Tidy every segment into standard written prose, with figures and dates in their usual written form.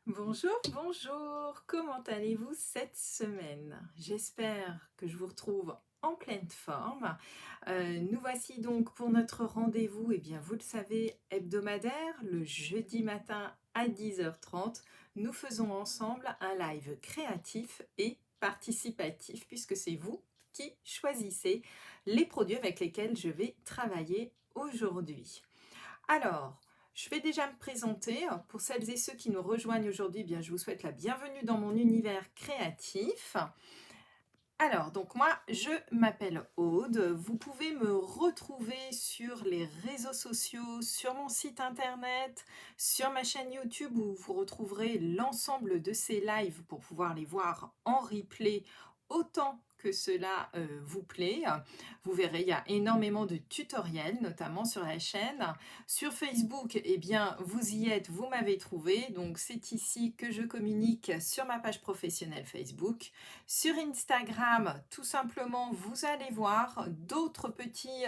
Bonjour, bonjour, comment allez-vous cette semaine? J'espère que je vous retrouve en pleine forme. Nous voici donc pour notre rendez-vous, et bien vous le savez, hebdomadaire, le jeudi matin à 10h30. Nous faisons ensemble un live créatif et participatif, puisque c'est vous qui choisissez les produits avec lesquels je vais travailler aujourd'hui. Alors, je vais déjà me présenter. Pour celles et ceux qui nous rejoignent aujourd'hui, bien, je vous souhaite la bienvenue dans mon univers créatif. Alors, donc moi, je m'appelle Aude. Vous pouvez me retrouver sur les réseaux sociaux, sur mon site internet, sur ma chaîne YouTube où vous retrouverez l'ensemble de ces lives pour pouvoir les voir en replay autant que cela vous plaît. Vous verrez, il y a énormément de tutoriels, notamment sur la chaîne. Sur Facebook, eh bien, vous y êtes, vous m'avez trouvé. Donc, c'est ici que je communique sur ma page professionnelle Facebook. Sur Instagram, tout simplement, vous allez voir d'autres petits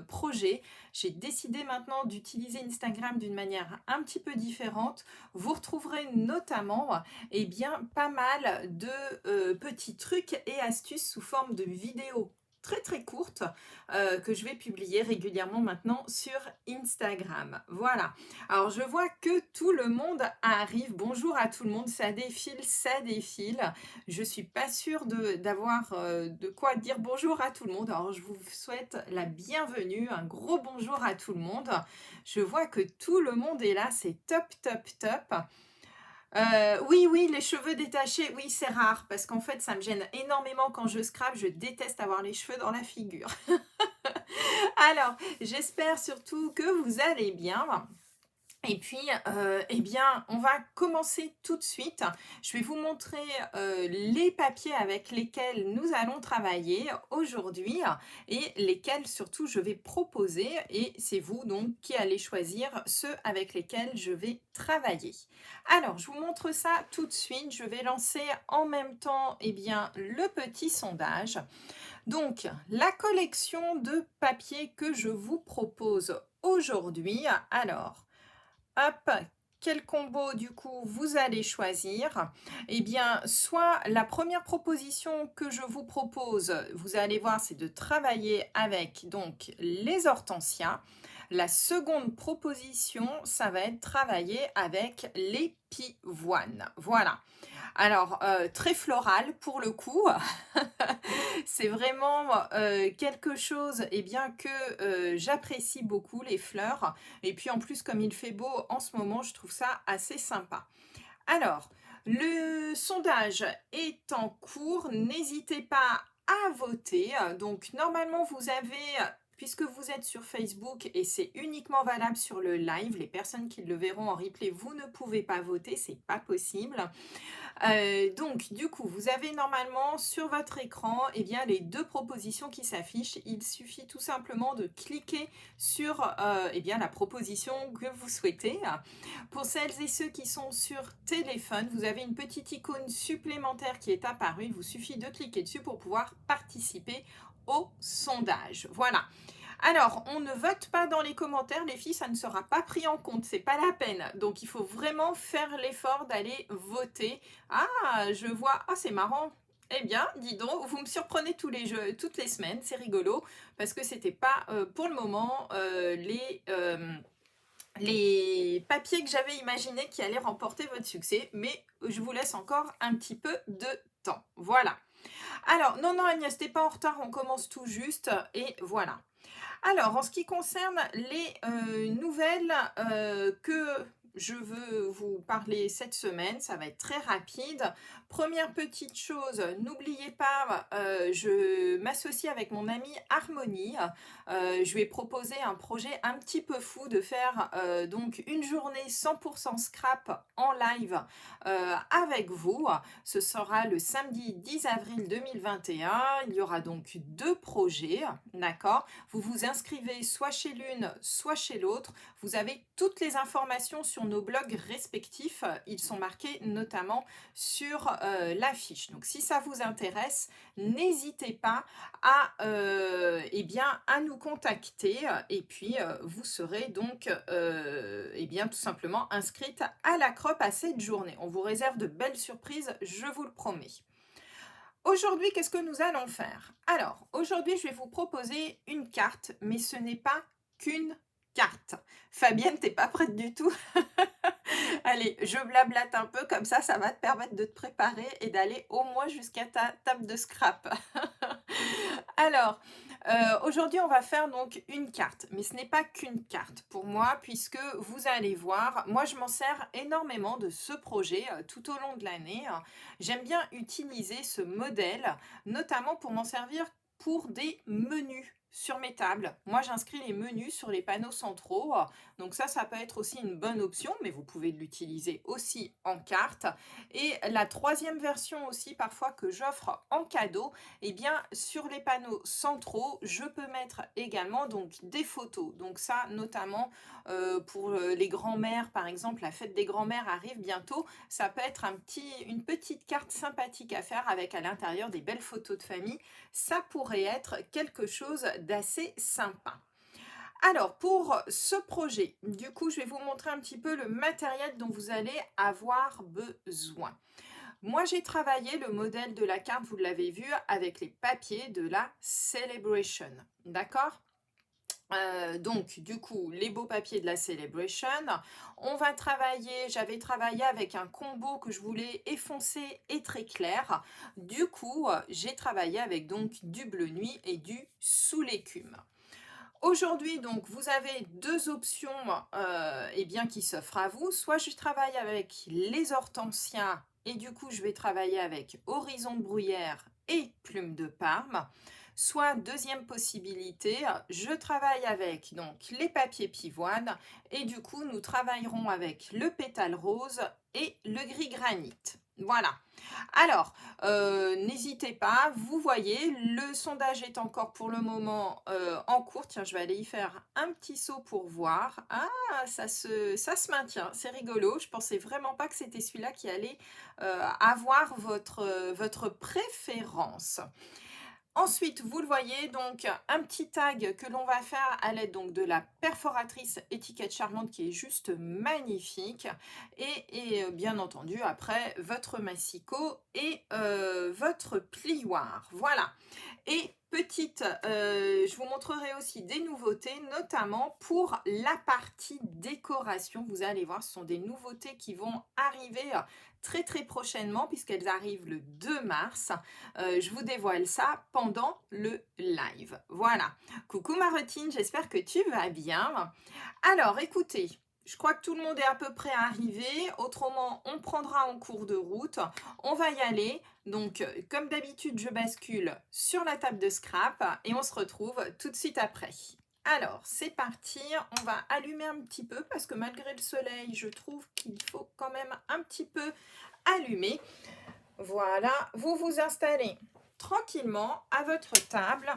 projets. J'ai décidé maintenant d'utiliser Instagram d'une manière un petit peu différente. Vous retrouverez notamment eh bien, pas mal de petits trucs et astuces sous forme de vidéos très courtes que je vais publier régulièrement maintenant sur Instagram. Voilà. Alors je vois que tout le monde arrive. Bonjour à tout le monde. Ça défile, ça défile. Je suis pas sûre d'avoir de quoi dire bonjour à tout le monde. Alors je vous souhaite la bienvenue. Un gros bonjour à tout le monde. Je vois que tout le monde est là. C'est top, top, top. Oui, oui, les cheveux détachés, oui, c'est rare parce qu'en fait, ça me gêne énormément quand je scrape. Je déteste avoir les cheveux dans la figure. Alors, j'espère surtout que vous allez bien. Et puis, eh bien, on va commencer tout de suite. Je vais vous montrer les papiers avec lesquels nous allons travailler aujourd'hui et lesquels surtout je vais proposer. Et c'est vous donc qui allez choisir ceux avec lesquels je vais travailler. Alors, je vous montre ça tout de suite. Je vais lancer en même temps eh bien, le petit sondage. Donc, la collection de papiers que je vous propose aujourd'hui. Alors, hop, quel combo du coup vous allez choisir? Eh bien, soit la première proposition que je vous propose, vous allez voir, c'est de travailler avec donc les hortensias. La seconde proposition, ça va être travailler avec les pivoines. Voilà. Alors, très floral pour le coup. C'est vraiment quelque chose eh bien, que j'apprécie beaucoup, les fleurs. Et puis en plus, comme il fait beau en ce moment, je trouve ça assez sympa. Alors, le sondage est en cours. N'hésitez pas à voter. Donc, normalement, vous avez, puisque vous êtes sur Facebook et c'est uniquement valable sur le live, les personnes qui le verront en replay, vous ne pouvez pas voter, c'est pas possible. Donc, du coup, vous avez normalement sur votre écran eh bien, les deux propositions qui s'affichent. Il suffit tout simplement de cliquer sur eh bien, la proposition que vous souhaitez. Pour celles et ceux qui sont sur téléphone, vous avez une petite icône supplémentaire qui est apparue. Il vous suffit de cliquer dessus pour pouvoir participer au sondage. Voilà. Alors, on ne vote pas dans les commentaires, les filles, ça ne sera pas pris en compte, c'est pas la peine. Donc, il faut vraiment faire l'effort d'aller voter. Ah, je vois, ah, c'est marrant. Eh bien, dis donc, vous me surprenez toutes les semaines, c'est rigolo, parce que c'était pas pour le moment les papiers que j'avais imaginé qui allaient remporter votre succès, mais je vous laisse encore un petit peu de temps. Voilà. Alors, non, non, Agnès, t'es pas en retard, on commence tout juste, et voilà. Alors, en ce qui concerne les nouvelles que je veux vous parler cette semaine, ça va être très rapide. Première petite chose, n'oubliez pas, je m'associe avec mon amie Harmonie. Je lui ai proposé un projet un petit peu fou de faire donc une journée 100% scrap en live avec vous. Ce sera le samedi 10 avril 2021. Il y aura donc deux projets, d'accord? Vous vous inscrivez soit chez l'une, soit chez l'autre. Vous avez toutes les informations sur sur nos blogs respectifs. Ils sont marqués notamment sur l'affiche. Donc si ça vous intéresse, n'hésitez pas à, eh bien, à nous contacter et puis vous serez donc eh bien, tout simplement inscrite à la crop à cette journée. On vous réserve de belles surprises, je vous le promets. Aujourd'hui, qu'est-ce que nous allons faire? Alors, aujourd'hui, je vais vous proposer une carte, mais ce n'est pas qu'une carte. Fabienne, t'es pas prête du tout? Allez, je blablate un peu, comme ça va te permettre de te préparer et d'aller au moins jusqu'à ta table de scrap. Alors, aujourd'hui, on va faire donc une carte, mais ce n'est pas qu'une carte pour moi, puisque vous allez voir, moi je m'en sers énormément de ce projet tout au long de l'année. J'aime bien utiliser ce modèle, notamment pour m'en servir pour des menus sur mes tables. Moi, j'inscris les menus sur les panneaux centraux. Donc ça peut être aussi une bonne option, mais vous pouvez l'utiliser aussi en carte. Et la troisième version aussi, parfois, que j'offre en cadeau, eh bien, sur les panneaux centraux, je peux mettre également donc des photos. Donc ça, notamment pour les grands-mères, par exemple, la fête des grands-mères arrive bientôt. Ça peut être une petite carte sympathique à faire avec à l'intérieur des belles photos de famille. Ça pourrait être quelque chose d'assez sympa. Alors, pour ce projet, du coup, je vais vous montrer un petit peu le matériel dont vous allez avoir besoin. Moi, j'ai travaillé le modèle de la carte, vous l'avez vu, avec les papiers de la Celebration. D'accord? Donc, du coup, les beaux papiers de la Celebration. On va travailler, j'avais travaillé avec un combo que je voulais effoncer et très clair. Du coup, j'ai travaillé avec donc du bleu nuit et du sous l'écume. Aujourd'hui, donc, vous avez deux options eh bien, qui s'offrent à vous. Soit je travaille avec les hortensias et du coup, je vais travailler avec horizon de bruyère et plume de Parme. Soit deuxième possibilité, je travaille avec donc les papiers pivoine et du coup, nous travaillerons avec le pétale rose et le gris granit. Voilà. Alors, n'hésitez pas, vous voyez, le sondage est encore pour le moment en cours. Tiens, je vais aller y faire un petit saut pour voir. Ah, ça se maintient, c'est rigolo. Je pensais vraiment pas que c'était celui-là qui allait avoir votre préférence. Ensuite, vous le voyez, donc un petit tag que l'on va faire à l'aide donc de la perforatrice étiquette charmante qui est juste magnifique. Et bien entendu, après, votre massicot et votre plioir. Voilà. Et petite, je vous montrerai aussi des nouveautés, notamment pour la partie décoration. Vous allez voir, ce sont des nouveautés qui vont arriver très très prochainement puisqu'elles arrivent le 2 mars. Je vous dévoile ça pendant le live. Voilà. Coucou Marotine, j'espère que tu vas bien. Alors, écoutez, je crois que tout le monde est à peu près arrivé. Autrement, on prendra en cours de route. On va y aller. Donc, comme d'habitude, je bascule sur la table de scrap et on se retrouve tout de suite après. Alors, c'est parti. On va allumer un petit peu parce que malgré le soleil, je trouve qu'il faut quand même un petit peu allumer. Voilà, vous vous installez tranquillement à votre table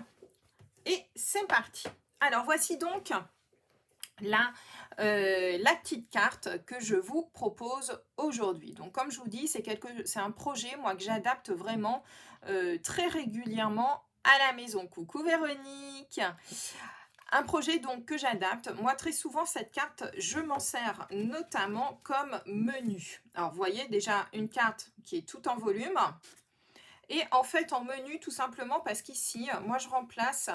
et c'est parti. Alors, voici donc la petite carte que je vous propose aujourd'hui. Donc comme je vous dis, c'est un projet moi que j'adapte vraiment très régulièrement à la maison. Coucou Véronique. Un projet donc que j'adapte. Moi très souvent cette carte, je m'en sers notamment comme menu. Alors vous voyez déjà une carte qui est tout en volume. Et en fait en menu tout simplement parce qu'ici, moi je remplace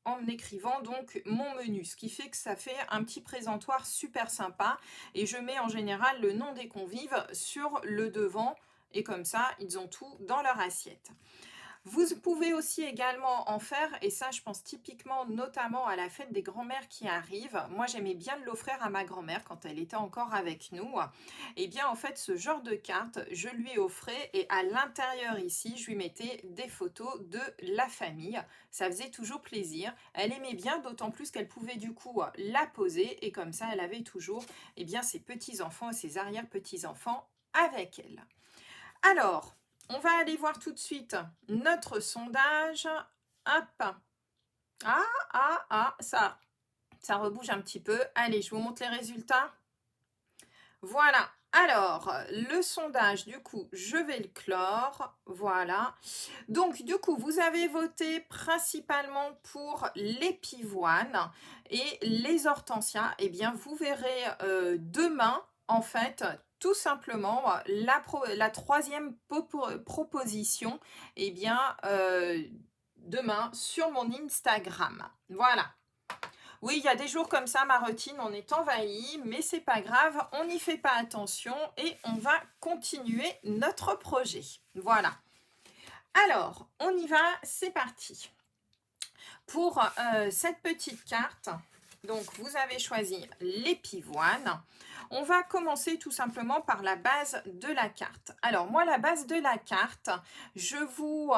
en écrivant donc mon menu, ce qui fait que ça fait un petit présentoir super sympa et je mets en général le nom des convives sur le devant et comme ça ils ont tout dans leur assiette. Vous pouvez aussi également en faire, et ça je pense typiquement notamment à la fête des grands-mères qui arrive. Moi j'aimais bien l'offrir à ma grand-mère quand elle était encore avec nous. Et bien en fait ce genre de carte je lui offrais et à l'intérieur ici je lui mettais des photos de la famille. Ça faisait toujours plaisir. Elle aimait bien, d'autant plus qu'elle pouvait du coup la poser et comme ça elle avait toujours bien ses petits-enfants et ses arrière-petits-enfants avec elle. Alors, on va aller voir tout de suite notre sondage. Hop. Ça rebouge un petit peu. Allez, je vous montre les résultats. Voilà. Alors, le sondage, du coup, je vais le clore. Voilà. Donc, du coup, vous avez voté principalement pour les pivoines et les hortensias. Eh bien, vous verrez demain, en fait, tout simplement, la troisième proposition, eh bien, demain sur mon Instagram. Voilà. Oui, il y a des jours comme ça, ma routine, on est envahi, mais c'est pas grave, on n'y fait pas attention et on va continuer notre projet. Voilà. Alors, on y va, c'est parti. Pour cette petite carte, donc vous avez choisi les pivoines. On va commencer tout simplement par la base de la carte. Alors moi, la base de la carte, je vous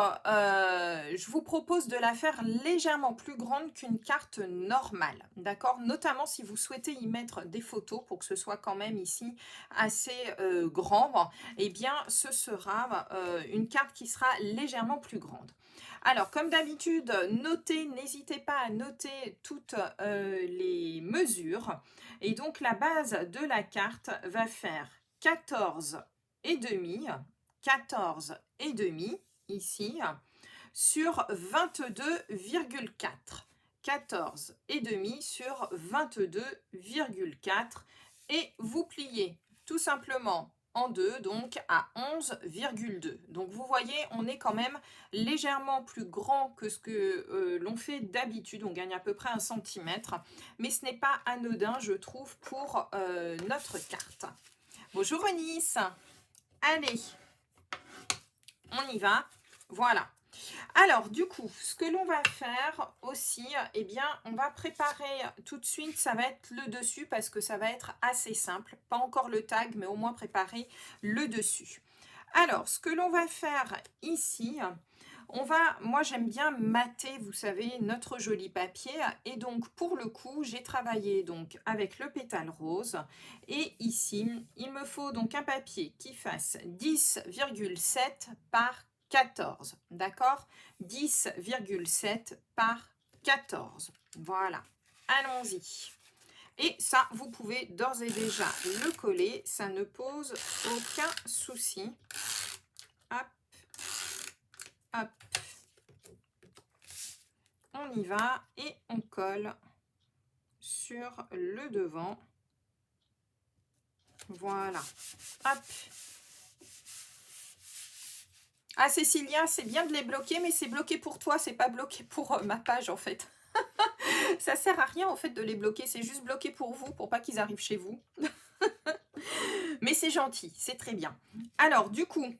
propose de la faire légèrement plus grande qu'une carte normale, d'accord? Notamment si vous souhaitez y mettre des photos pour que ce soit quand même ici assez grand, eh bien ce sera une carte qui sera légèrement plus grande. Alors, comme d'habitude, n'hésitez pas à noter toutes les mesures. Et donc, la base de la carte va faire 14 et demi, 14 et demi, ici, sur 22,4. 14 et demi sur 22,4. Et vous pliez tout simplement en deux, donc à 11,2. Donc vous voyez, on est quand même légèrement plus grand que ce que l'on fait d'habitude. On gagne à peu près 1 centimètre, mais ce n'est pas anodin, je trouve, pour notre carte. Bonjour Eunice. Allez, on y va. Voilà. Alors, du coup, ce que l'on va faire aussi, eh bien, on va préparer tout de suite, ça va être le dessus parce que ça va être assez simple. Pas encore le tag, mais au moins préparer le dessus. Alors, ce que l'on va faire ici, moi j'aime bien mater, vous savez, notre joli papier. Et donc, pour le coup, j'ai travaillé donc avec le pétale rose. Et ici, il me faut donc un papier qui fasse 10,7 par 14, d'accord? 10,7 par 14. Voilà, allons-y. Et ça, vous pouvez d'ores et déjà le coller, ça ne pose aucun souci. Hop, hop. On y va et on colle sur le devant. Voilà, hop. Ah Cécilia, c'est bien de les bloquer, mais c'est bloqué pour toi, c'est pas bloqué pour ma page en fait. Ça sert à rien en fait de les bloquer, c'est juste bloqué pour vous, pour pas qu'ils arrivent chez vous. Mais c'est gentil, c'est très bien. Alors du coup,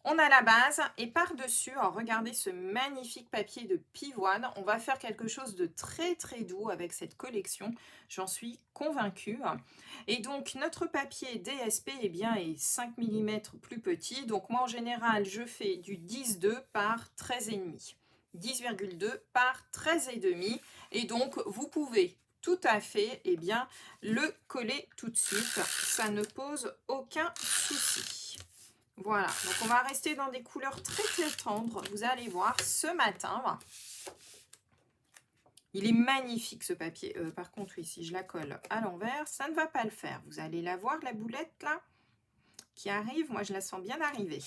on a la base et par-dessus, regardez ce magnifique papier de pivoine. On va faire quelque chose de très très doux avec cette collection, j'en suis convaincue. Et donc notre papier DSP eh bien, est 5 mm plus petit. Donc moi en général, je fais du 10,2 par 13,5. 10,2 par 13,5. Et donc vous pouvez tout à fait eh bien, le coller tout de suite. Ça ne pose aucun souci. Voilà, donc on va rester dans des couleurs très très tendres. Vous allez voir ce matin. Il est magnifique ce papier. Par contre, oui, si je la colle à l'envers, ça ne va pas le faire. Vous allez la voir, la boulette là, qui arrive. Moi, je la sens bien arriver.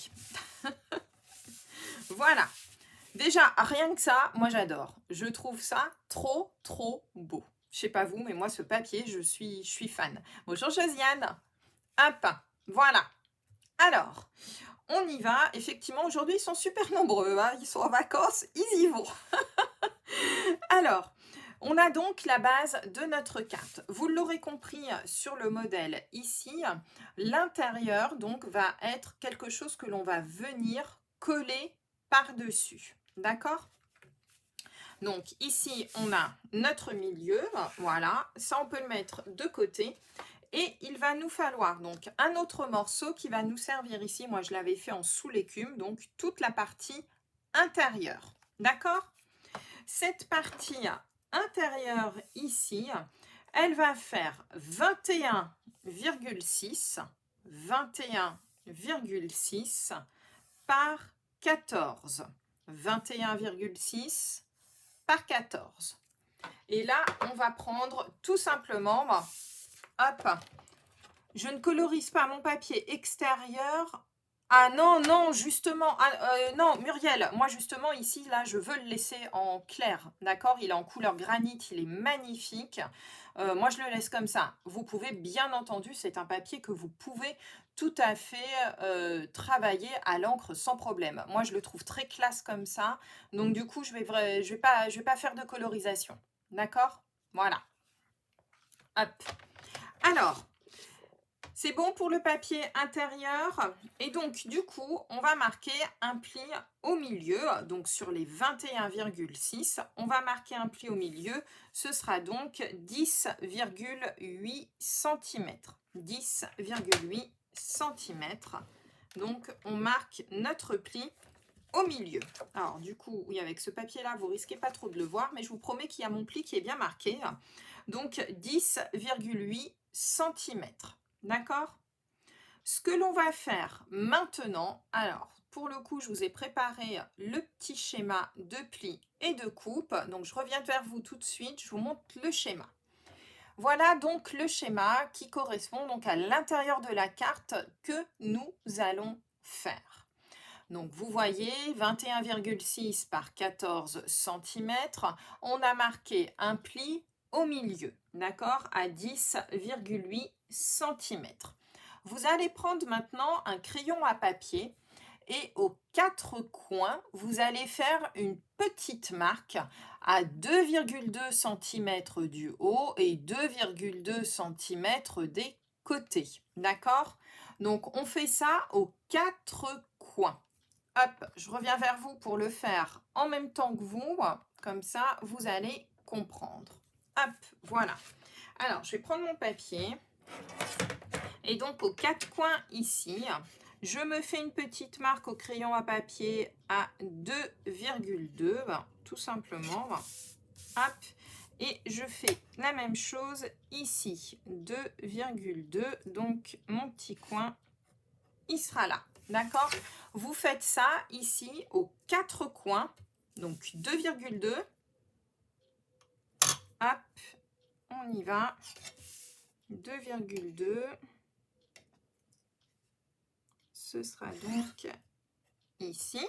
Voilà. Déjà, rien que ça, moi j'adore. Je trouve ça trop trop beau. Je sais pas vous, mais moi ce papier, je suis fan. Bonjour Josiane. Hop, voilà. Alors, on y va. Effectivement, aujourd'hui, ils sont super nombreux. Hein. Ils sont en vacances, ils y vont. Alors, on a donc la base de notre carte. Vous l'aurez compris sur le modèle ici, l'intérieur donc va être quelque chose que l'on va venir coller par-dessus. D'accord ? Donc ici, on a notre milieu. Voilà, ça on peut le mettre de côté. Et il va nous falloir donc un autre morceau qui va nous servir ici. Moi, je l'avais fait en sous-l'écume, donc toute la partie intérieure. D'accord ? Cette partie intérieure ici, elle va faire 21,6 par 14. 21,6 par 14. Et là, on va prendre tout simplement... Hop, Je ne colorise pas mon papier extérieur. Ah non, non, justement, non, Muriel, moi justement ici, là, je veux le laisser en clair, d'accord? Il est en couleur granit, il est magnifique. Moi, je le laisse comme ça. Vous pouvez, bien entendu, c'est un papier que vous pouvez tout à fait travailler à l'encre sans problème. Moi, je le trouve très classe comme ça. Donc, du coup, je vais pas faire de colorisation, d'accord? Voilà, hop. Alors, c'est bon pour le papier intérieur. Et donc, du coup, on va marquer un pli au milieu. Donc, sur les 21,6, on va marquer un pli au milieu. Ce sera donc 10,8 cm. 10,8 cm. Donc, on marque notre pli au milieu. Alors, du coup, oui, avec ce papier-là, vous risquez pas trop de le voir, mais je vous promets qu'il y a mon pli qui est bien marqué. Donc, 10,8 cm. D'accord? Ce que l'on va faire maintenant, alors pour le coup, je vous ai préparé le petit schéma de pli et de coupe. Donc, je reviens vers vous tout de suite, je vous montre le schéma. Voilà donc le schéma qui correspond donc à l'intérieur de la carte que nous allons faire. Donc, vous voyez, 21,6 par 14 cm. On a marqué un pli au milieu, d'accord, à 10,8 cm. Vous allez prendre maintenant un crayon à papier et aux 4 coins, vous allez faire une petite marque à 2,2 cm du haut et 2,2 cm des côtés, d'accord? Donc, on fait ça aux 4 coins. Hop, je reviens vers vous pour le faire en même temps que vous. Comme ça, vous allez comprendre. Hop, voilà. Alors, je vais prendre mon papier. Et donc, aux 4 coins ici, je me fais une petite marque au crayon à papier à 2,2, tout simplement. Hop, et je fais la même chose ici, 2,2. Donc, mon petit coin, il sera là. D'accord? Vous faites ça ici aux 4 coins. Donc 2,2. Hop, on y va. 2,2. Ce sera donc ici,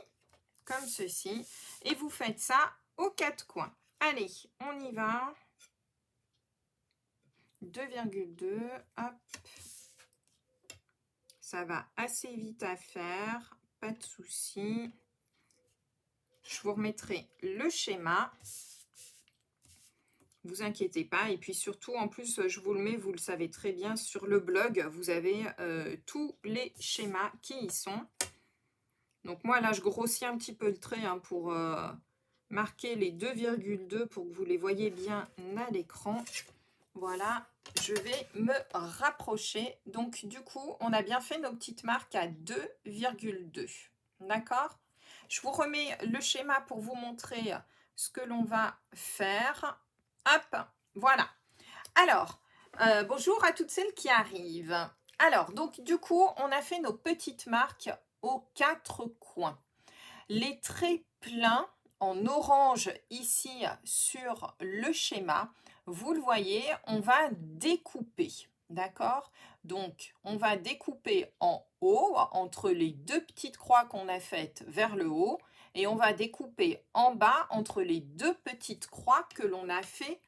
comme ceci. Et vous faites ça aux 4 coins. Allez, on y va. 2,2. Hop. Ça va assez vite à faire. Pas de souci. Je vous remettrai le schéma. Vous inquiétez pas. Et puis surtout, en plus, je vous le mets, vous le savez très bien, sur le blog, vous avez tous les schémas qui y sont. Donc moi, là, je grossis un petit peu le trait pour marquer les 2,2 pour que vous les voyez bien à l'écran. Voilà, je vais me rapprocher. Donc du coup, on a bien fait nos petites marques à 2,2. D'accord? Je vous remets le schéma pour vous montrer ce que l'on va faire. Hop, voilà. Alors, bonjour à toutes celles qui arrivent. Alors, donc du coup, on a fait nos petites marques aux 4 coins. Les traits pleins en orange ici sur le schéma, vous le voyez, on va découper. D'accord? Donc, on va découper en haut, entre les 2 petites croix qu'on a faites vers le haut, et on va découper en bas, entre les 2 petites croix que l'on a fait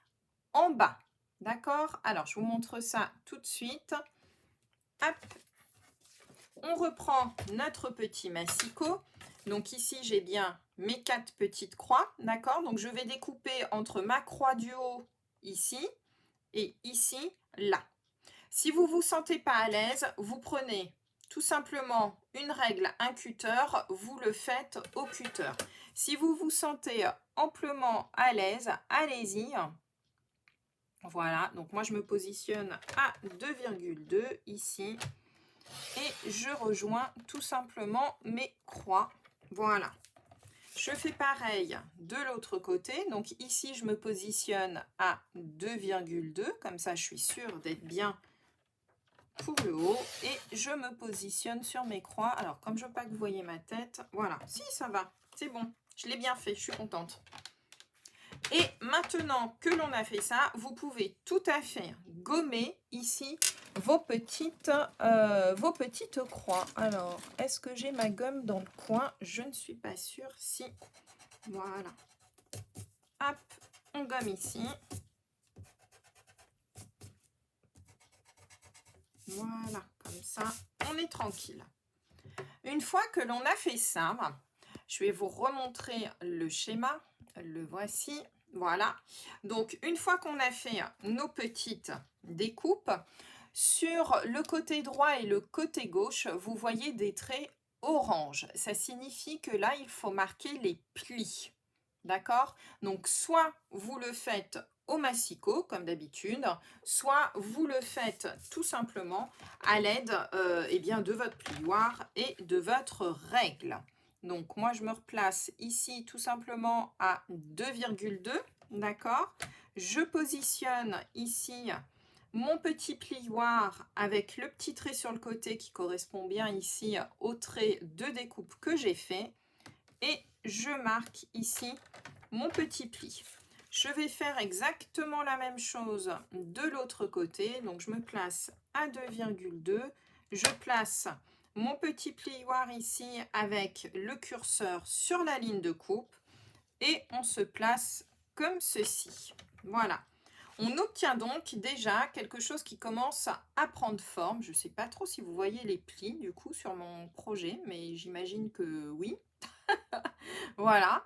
en bas. D'accord? Alors, je vous montre ça tout de suite. Hop. On reprend notre petit massicot. Donc ici, j'ai bien mes 4 petites croix. D'accord? Donc, je vais découper entre ma croix du haut, ici, et ici, là. Si vous ne vous sentez pas à l'aise, vous prenez tout simplement une règle, un cutter, vous le faites au cutter. Si vous vous sentez amplement à l'aise, allez-y. Voilà, donc moi je me positionne à 2,2 ici et je rejoins tout simplement mes croix. Voilà, je fais pareil de l'autre côté. Donc ici je me positionne à 2,2, comme ça je suis sûre d'être bien pour le haut et je me positionne sur mes croix. Alors comme je veux pas que vous voyez ma tête, voilà, si ça va, c'est bon, je l'ai bien fait, je suis contente. Et maintenant que l'on a fait ça, vous pouvez tout à fait gommer ici vos petites croix. Alors, est-ce que j'ai ma gomme dans le coin? Je ne suis pas sûre. Si, voilà. Hop, on gomme ici. Voilà, comme ça, on est tranquille. Une fois que l'on a fait ça, je vais vous remontrer le schéma. Le voici. Voilà. Donc, une fois qu'on a fait nos petites découpes, sur le côté droit et le côté gauche, vous voyez des traits orange. Ça signifie que là, il faut marquer les plis. D'accord? Donc, soit vous le faites au massicot, comme d'habitude, soit vous le faites tout simplement à l'aide eh bien, de votre plioir et de votre règle. Donc, moi, je me replace ici tout simplement à 2,2, d'accord? Je positionne ici mon petit plioir avec le petit trait sur le côté qui correspond bien ici au trait de découpe que j'ai fait. Et je marque ici mon petit pli. Je vais faire exactement la même chose de l'autre côté. Donc, je me place à 2,2. Je place mon petit plioir ici avec le curseur sur la ligne de coupe. Et on se place comme ceci. Voilà. On obtient donc déjà quelque chose qui commence à prendre forme. Je ne sais pas trop si vous voyez les plis du coup sur mon projet, mais j'imagine que oui. Voilà.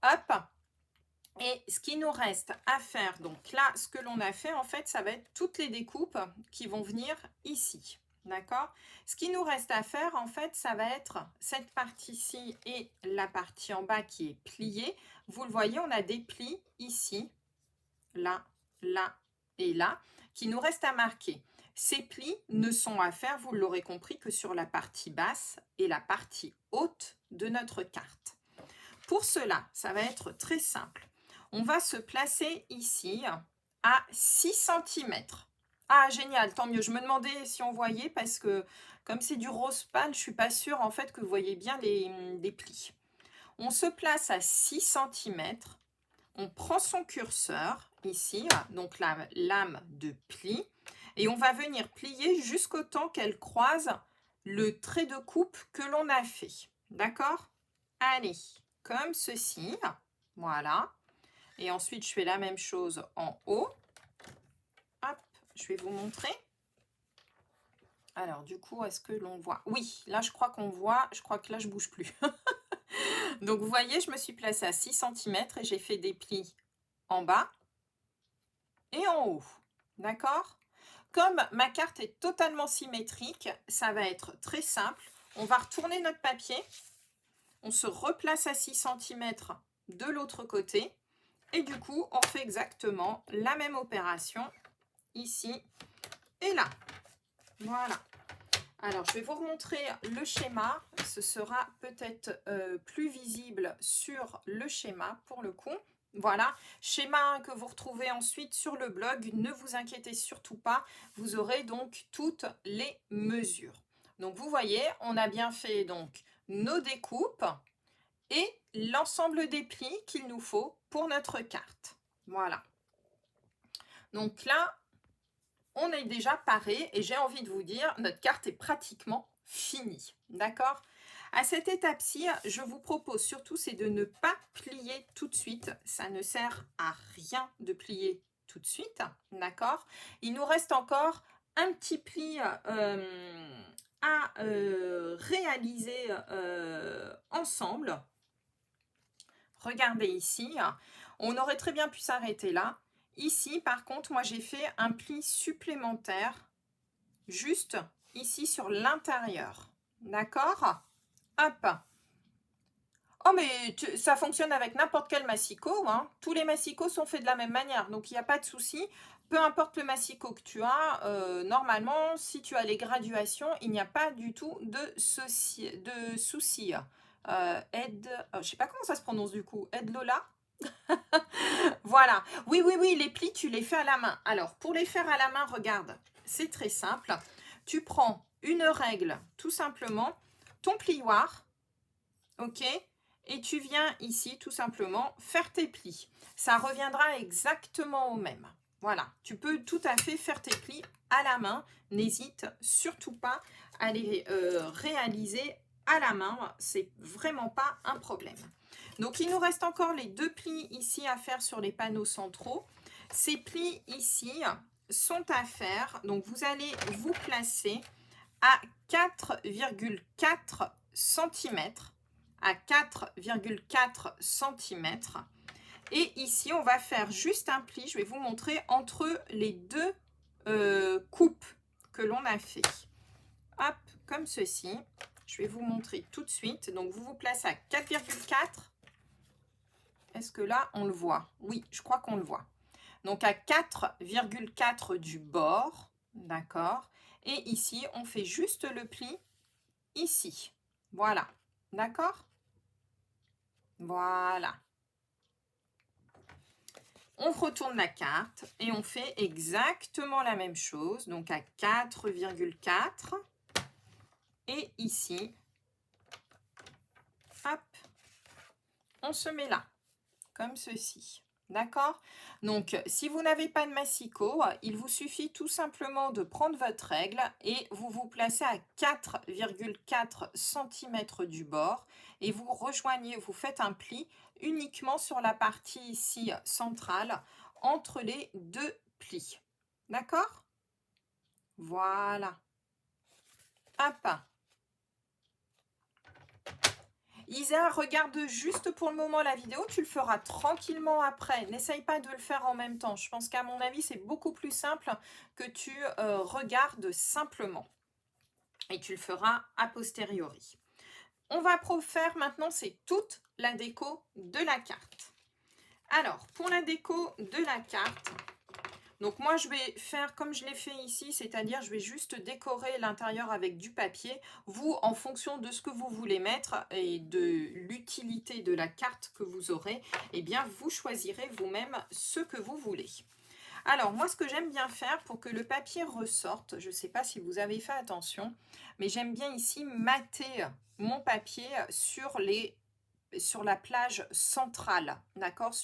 Hop. Et ce qui nous reste à faire, donc là, ce que l'on a fait, en fait, ça va être toutes les découpes qui vont venir ici. D'accord? Ce qui nous reste à faire, en fait, ça va être cette partie-ci et la partie en bas qui est pliée. Vous le voyez, on a des plis ici, là, là et là, qui nous restent à marquer. Ces plis ne sont à faire, vous l'aurez compris, que sur la partie basse et la partie haute de notre carte. Pour cela, ça va être très simple. On va se placer ici à 6 cm. Ah, génial, tant mieux. Je me demandais si on voyait parce que comme c'est du rose pâle, je ne suis pas sûre en fait que vous voyez bien les plis. On se place à 6 cm. On prend son curseur ici, donc la lame de pli, et on va venir plier jusqu'au temps qu'elle croise le trait de coupe que l'on a fait. D'accord? Allez, comme ceci. Voilà. Et ensuite, je fais la même chose en haut. Hop, je vais vous montrer. Alors, du coup, est-ce que l'on voit? Oui, là, je crois qu'on voit. Je crois que là, je ne bouge plus. Donc, vous voyez, je me suis placée à 6 cm et j'ai fait des plis en bas et en haut. D'accord? Comme ma carte est totalement symétrique, ça va être très simple. On va retourner notre papier. On se replace à 6 cm de l'autre côté. Et du coup, on fait exactement la même opération ici et là. Voilà. Alors, je vais vous remontrer le schéma. Ce sera peut-être plus visible sur le schéma pour le coup. Voilà, schéma que vous retrouvez ensuite sur le blog. Ne vous inquiétez surtout pas. Vous aurez donc toutes les mesures. Donc, vous voyez, on a bien fait donc nos découpes et l'ensemble des plis qu'il nous faut pour notre carte. Voilà. Donc là, on est déjà paré et j'ai envie de vous dire, notre carte est pratiquement finie. D'accord? À cette étape-ci, je vous propose surtout, c'est de ne pas plier tout de suite. Ça ne sert à rien de plier tout de suite. D'accord? Il nous reste encore un petit pli à réaliser ensemble. Regardez ici, on aurait très bien pu s'arrêter là. Ici, par contre, moi, j'ai fait un pli supplémentaire juste ici sur l'intérieur. D'accord? Hop. Oh, mais ça fonctionne avec n'importe quel massicot. Hein. Tous les massicots sont faits de la même manière, donc il n'y a pas de souci. Peu importe le massicot que tu as, normalement, si tu as les graduations, il n'y a pas du tout de souci. Je ne sais pas comment ça se prononce du coup. Aide Lola. Voilà. Oui, oui, oui, les plis, tu les fais à la main. Alors, pour les faire à la main, regarde, c'est très simple. Tu prends une règle, tout simplement, ton plioir, ok? Et tu viens ici, tout simplement, faire tes plis. Ça reviendra exactement au même. Voilà. Tu peux tout à fait faire tes plis à la main, n'hésite surtout pas à les réaliser à la main, c'est vraiment pas un problème. Donc il nous reste encore les 2 plis ici à faire sur les panneaux centraux. Ces plis ici sont à faire, donc vous allez vous placer à 4,4 cm, à 4,4 cm. Et ici, on va faire juste un pli, je vais vous montrer, entre les deux coupes que l'on a fait. Hop, comme ceci. Je vais vous montrer tout de suite. Donc, vous vous placez à 4,4. Est-ce que là, on le voit? Oui, je crois qu'on le voit. Donc, à 4,4 du bord, d'accord? Et ici, on fait juste le pli ici. Voilà, d'accord? Voilà. On retourne la carte et on fait exactement la même chose. Donc, à 4,4. Et ici, hop, on se met là, comme ceci. D'accord? Donc, si vous n'avez pas de massicot, il vous suffit tout simplement de prendre votre règle et vous vous placez à 4,4 cm du bord et vous rejoignez, vous faites un pli uniquement sur la partie ici centrale entre les deux plis. D'accord? Voilà. Hop. Isa, regarde juste pour le moment la vidéo, tu le feras tranquillement après. N'essaye pas de le faire en même temps. Je pense qu'à mon avis, c'est beaucoup plus simple que tu regardes simplement. Et tu le feras a posteriori. On va faire maintenant, c'est toute la déco de la carte. Alors, pour la déco de la carte, donc moi je vais faire comme je l'ai fait ici, c'est-à-dire je vais juste décorer l'intérieur avec du papier. Vous, en fonction de ce que vous voulez mettre et de l'utilité de la carte que vous aurez, eh bien vous choisirez vous-même ce que vous voulez. Alors moi ce que j'aime bien faire pour que le papier ressorte, je ne sais pas si vous avez fait attention, mais j'aime bien ici mater mon papier sur la plage centrale, d'accord,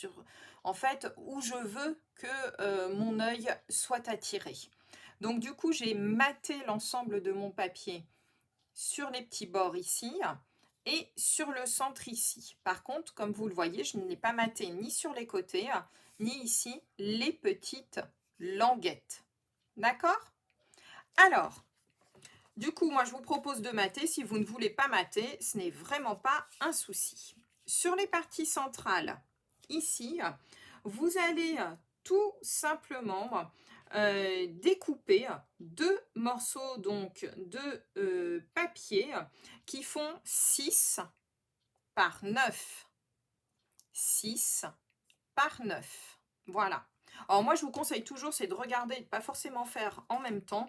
en fait où je veux que mon œil soit attiré. Donc du coup j'ai maté l'ensemble de mon papier sur les petits bords ici et sur le centre ici. Par contre, comme vous le voyez, je n'ai pas maté ni sur les côtés ni ici les petites languettes. D'accord? Alors, du coup, moi je vous propose de mater. Si vous ne voulez pas mater, ce n'est vraiment pas un souci. Sur les parties centrales, ici, vous allez tout simplement découper 2 morceaux donc de papier qui font 6 par 9. 6 par 9. Voilà. Alors moi, je vous conseille toujours, c'est de regarder, de ne pas forcément faire en même temps.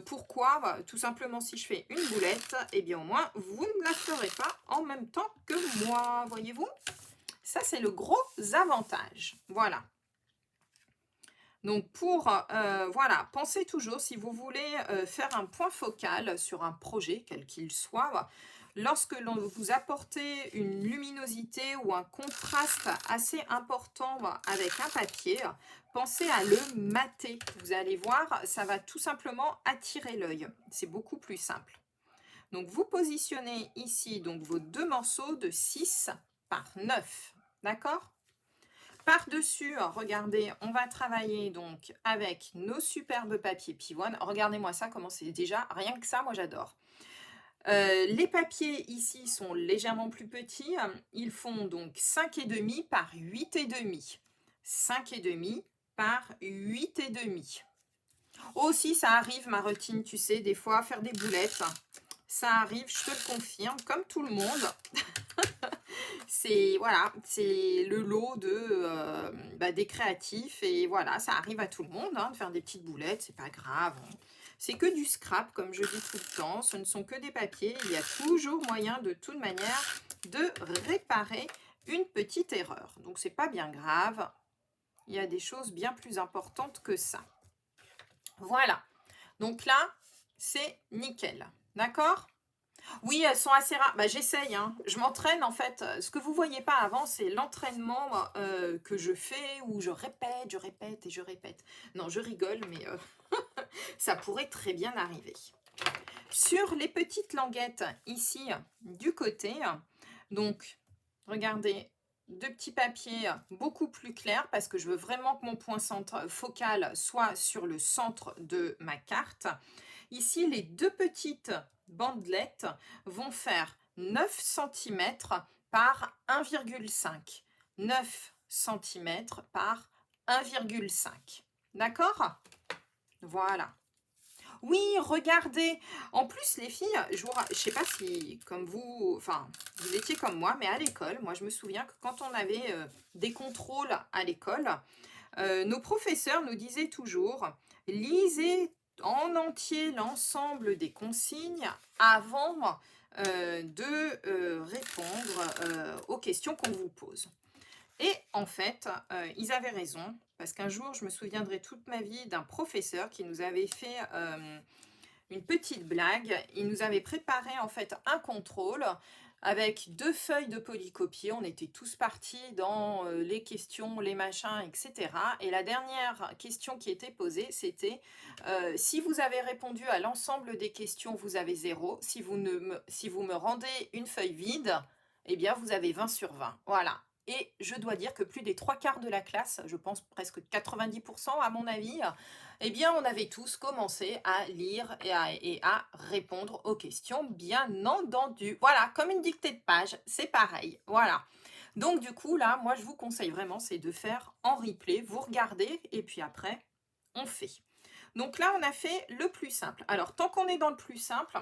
Pourquoi? Tout simplement, si je fais une boulette, eh bien au moins, vous ne la ferez pas en même temps que moi, voyez-vous? Ça, c'est le gros avantage. Voilà. Donc voilà, pensez toujours, si vous voulez faire un point focal sur un projet, quel qu'il soit, lorsque l'on vous apportez une luminosité ou un contraste assez important avec un papier, pensez à le mater. Vous allez voir, ça va tout simplement attirer l'œil. C'est beaucoup plus simple. Donc vous positionnez ici donc vos 2 morceaux de 6 par 9. D'accord? Par-dessus, regardez, on va travailler donc avec nos superbes papiers pivoine. Regardez-moi ça, comment c'est déjà, rien que ça, moi j'adore. Les papiers ici sont légèrement plus petits. Ils font donc 5,5 par 8,5. 5,5 par 8,5. Aussi, ça arrive, ma routine, tu sais, des fois, faire des boulettes. Ça arrive, je te le confirme, comme tout le monde. C'est voilà, c'est le lot des créatifs et voilà, ça arrive à tout le monde de faire des petites boulettes, c'est pas grave. C'est que du scrap, comme je dis tout le temps, ce ne sont que des papiers. Il y a toujours moyen de toute manière de réparer une petite erreur. Donc c'est pas bien grave, il y a des choses bien plus importantes que ça. Voilà, donc là, c'est nickel, d'accord ? Oui, elles sont assez rares. Bah, j'essaye, hein. Je m'entraîne en fait. Ce que vous ne voyez pas avant, c'est l'entraînement que je fais où je répète et je répète. Non, je rigole, mais Ça pourrait très bien arriver. Sur les petites languettes ici du côté, donc regardez, deux petits papiers beaucoup plus clairs parce que je veux vraiment que mon point focal soit sur le centre de ma carte. Ici, les deux petites bandelettes vont faire 9 cm par 1,5. 9 cm par 1,5. D'accord? Voilà. Oui, regardez. En plus, les filles, je ne sais pas si, comme vous, enfin, vous étiez comme moi, mais à l'école, moi, je me souviens que quand on avait des contrôles à l'école, nos professeurs nous disaient toujours, lisez en entier l'ensemble des consignes avant de répondre aux questions qu'on vous pose. Et en fait, ils avaient raison, parce qu'un jour, je me souviendrai toute ma vie d'un professeur qui nous avait fait une petite blague. Il nous avait préparé en fait un contrôle avec 2 feuilles de polycopie. On était tous partis dans les questions, les machins, etc. Et la dernière question qui était posée, c'était si vous avez répondu à l'ensemble des questions, vous avez 0. Si vous me rendez une feuille vide, eh bien, vous avez 20 sur 20. Voilà. Et je dois dire que plus des 3/4 de la classe, je pense presque 90% à mon avis, eh bien, on avait tous commencé à lire et à répondre aux questions, bien entendu. Voilà, comme une dictée de page, c'est pareil. Voilà. Donc, du coup, là, moi, je vous conseille vraiment, c'est de faire en replay. Vous regardez et puis après, on fait. Donc là, on a fait le plus simple. Alors, tant qu'on est dans le plus simple,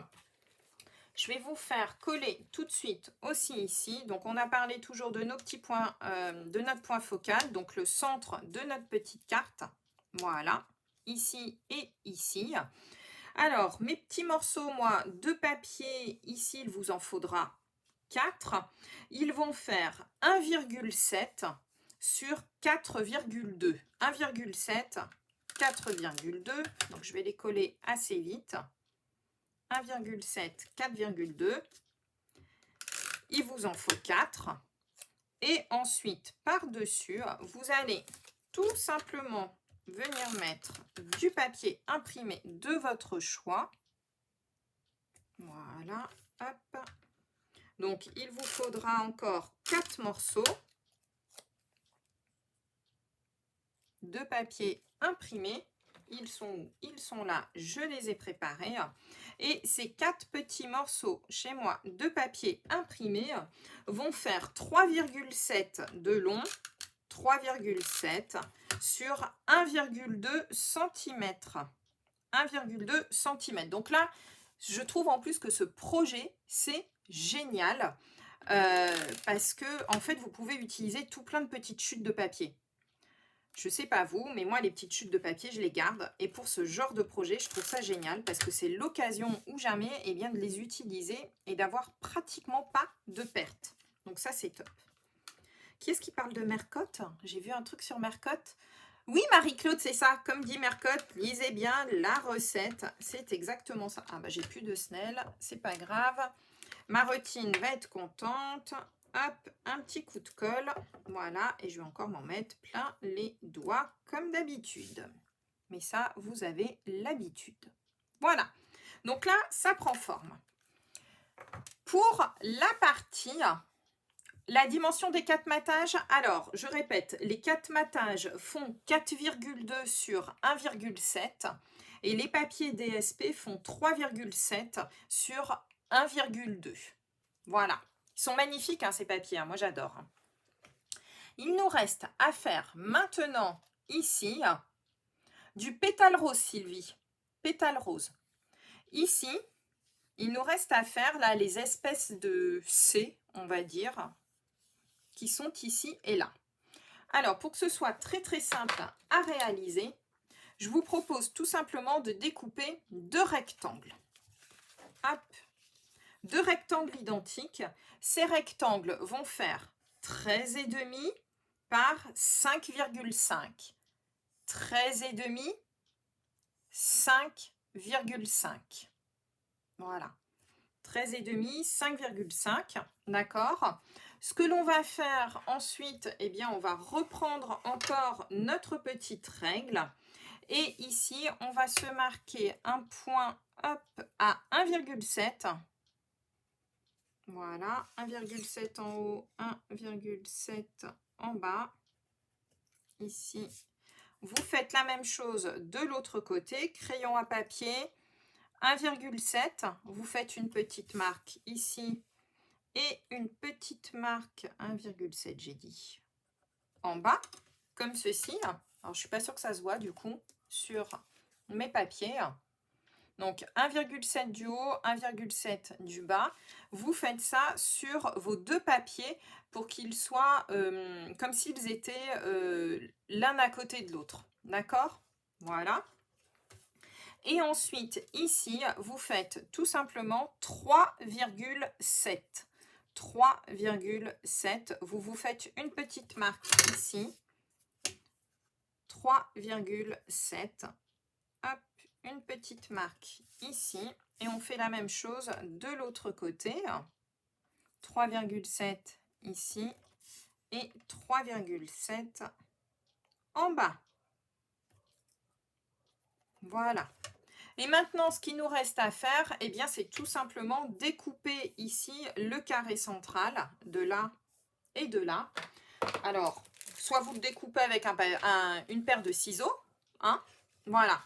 je vais vous faire coller tout de suite aussi ici. Donc, on a parlé toujours de nos petits points, de notre point focal, donc le centre de notre petite carte. Voilà, ici et ici. Alors, mes petits morceaux, moi, de papier, ici, il vous en faudra 4. Ils vont faire 1,7 sur 4,2. 1,7, 4,2. Donc, je vais les coller assez vite. 1,7, 4,2. Il vous en faut 4. Et ensuite, par-dessus, vous allez tout simplement venir mettre du papier imprimé de votre choix. Voilà, hop. Donc, il vous faudra encore 4 morceaux de papier imprimé. Ils sont où? Ils sont là, je les ai préparés. Et ces 4 petits morceaux chez moi de papier imprimé vont faire 3,7 de long, 3,7 sur 1,2 cm. 1,2 cm. Donc là, je trouve en plus que ce projet, c'est génial. Parce que, en fait, vous pouvez utiliser tout plein de petites chutes de papier. Je sais pas vous, mais moi, les petites chutes de papier, je les garde. Et pour ce genre de projet, je trouve ça génial parce que c'est l'occasion ou jamais eh bien, de les utiliser et d'avoir pratiquement pas de perte. Donc ça, c'est top. Qui est-ce qui parle de Mercotte? J'ai vu un truc sur Mercotte. Oui, Marie-Claude, c'est ça. Comme dit Mercotte, lisez bien la recette. C'est exactement ça. Ah, bah, j'ai plus de snell. C'est pas grave. Marotine va être contente. Hop, un petit coup de colle. Voilà, et je vais encore m'en mettre plein les doigts comme d'habitude. Mais ça, vous avez l'habitude. Voilà. Donc là, ça prend forme. Pour la partie, la dimension des 4 mattages, alors, je répète, les 4 mattages font 4,2 sur 1,7 et les papiers DSP font 3,7 sur 1,2. Voilà. Ils sont magnifiques, hein, ces papiers. Hein, moi, j'adore. Il nous reste à faire maintenant, ici, du pétale rose, Sylvie. Pétale rose. Ici, il nous reste à faire là les espèces de C, on va dire, qui sont ici et là. Alors, pour que ce soit très très simple à réaliser, je vous propose tout simplement de découper 2 rectangles. Hop, 2 rectangles identiques. Ces rectangles vont faire 13,5 par 5,5. 13,5, 5,5. Voilà. 13,5, 5,5. D'accord. Ce que l'on va faire ensuite, eh bien, on va reprendre encore notre petite règle Et ici, on va se marquer un point, hop, à 1,7. Voilà, 1,7 en haut, 1,7 en bas. Ici, vous faites la même chose de l'autre côté, crayon à papier, 1,7. Vous faites une petite marque ici et une petite marque 1,7, j'ai dit, en bas, comme ceci. Alors, je ne suis pas sûre que ça se voit du coup sur mes papiers. Donc 1,7 du haut, 1,7 du bas. Vous faites ça sur vos deux papiers pour qu'ils soient comme s'ils étaient l'un à côté de l'autre. D'accord? Voilà. Et ensuite, ici, vous faites tout simplement 3,7. 3,7. Vous faites une petite marque ici. 3,7. Hop, une petite marque ici. Et on fait la même chose de l'autre côté. 3,7 ici et 3,7 en bas. Voilà. Et maintenant, ce qui nous reste à faire, eh bien, c'est tout simplement découper ici le carré central de là et de là. Alors, soit vous le découpez avec une paire de ciseaux, hein, voilà.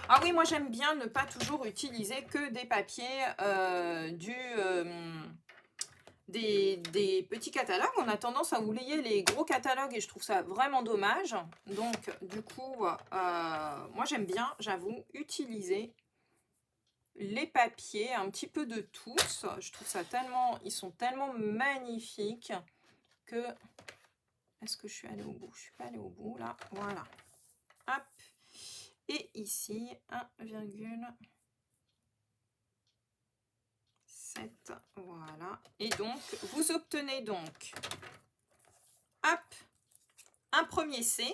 Ah oui, moi j'aime bien ne pas toujours utiliser que des papiers des petits catalogues. On a tendance à oublier les gros catalogues et je trouve ça vraiment dommage. Donc du coup, moi j'aime bien, j'avoue, utiliser les papiers, un petit peu de tous. Je trouve ça tellement, ils sont tellement magnifiques que... Est-ce que je suis allée au bout? Je suis pas allée au bout là. Voilà. Hop. Et ici, 1,7. Voilà. Et donc, vous obtenez donc, hop, un premier C.